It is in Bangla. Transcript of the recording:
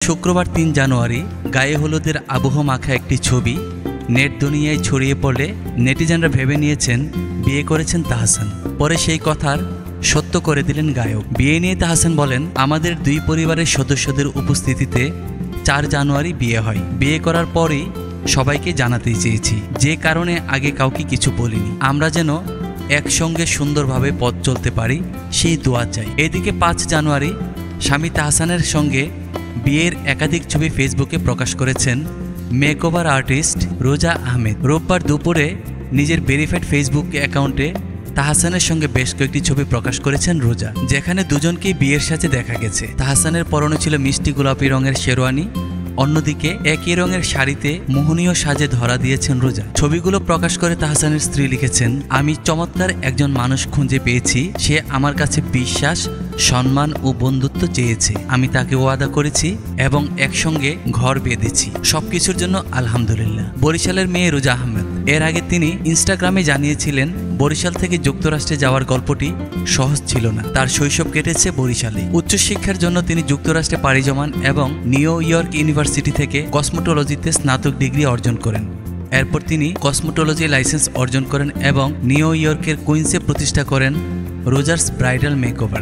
শুক্রবার ৩ জানুয়ারি গায়ে হলুদের আবহ মাখা একটি ছবি নেট দুনিয়ায় ছড়িয়ে পড়লে নেটিজেনরা ভেবে নিয়েছেন বিয়ে করেছেন তাহসান। পরে সেই কথার সত্য করে দিলেন গায়ক। বিয়ে নিয়ে তাহসান বলেন, আমাদের দুই পরিবারের সদস্যদের উপস্থিতিতে ৪ জানুয়ারি বিয়ে হয়। বিয়ে করার পরেই সবাইকে জানাতে চেয়েছি, যে কারণে আগে কাউকে কিছু বলিনি। আমরা যেন একসঙ্গে সুন্দরভাবে পথ চলতে পারি, সেই দোয়া চাই। এদিকে ৫ জানুয়ারি স্বামী তাহসানের সঙ্গে বিয়ের একাধিক ছবি ফেসবুকে প্রকাশ করেছেন মেকওভার আর্টিস্ট রোজা আহমেদ। রোববার দুপুরে নিজের ভেরিফাইড ফেসবুক অ্যাকাউন্টে তাহসানের সঙ্গে বেশ কয়েকটি ছবি প্রকাশ করেছেন রোজা, যেখানে দুজনকেই বিয়ের সাজে দেখা গেছে। তাহসানের পরনে ছিল মিষ্টি গোলাপি রঙের শেরওয়ানি, অন্যদিকে একই রঙের শাড়িতে মোহনীয় সাজে ধরা দিয়েছেন রোজা। ছবিগুলো প্রকাশ করে তাহসানের স্ত্রী লিখেছেন, আমি চমৎকার একজন মানুষ খুঁজে পেয়েছি। সে আমার কাছে বিশ্বাস, সম্মান ও বন্ধুত্ব চেয়েছে। আমি তাকে ওয়াদা করেছি এবং একসঙ্গে ঘর বেঁধেছি। সবকিছুর জন্য আলহামদুলিল্লাহ। বরিশালের মেয়ে রোজা আহমেদ। এর আগে তিনি ইনস্টাগ্রামে জানিয়েছিলেন, বরিশাল থেকে যুক্তরাষ্ট্রে যাওয়ার গল্পটি সহজ ছিল না। তার শৈশব কেটেছে বরিশালে। উচ্চশিক্ষার জন্য তিনি যুক্তরাষ্ট্রে পাড়ি জমান এবং নিউ ইয়র্ক ইউনিভার্সিটি থেকে কসমোটোলজিতে স্নাতক ডিগ্রি অর্জন করেন। এরপর তিনি কসমোটোলজি লাইসেন্স অর্জন করেন এবং নিউ ইয়র্কের কুইন্সে প্রতিষ্ঠা করেন রোজার্স ব্রাইডাল মেকওভার।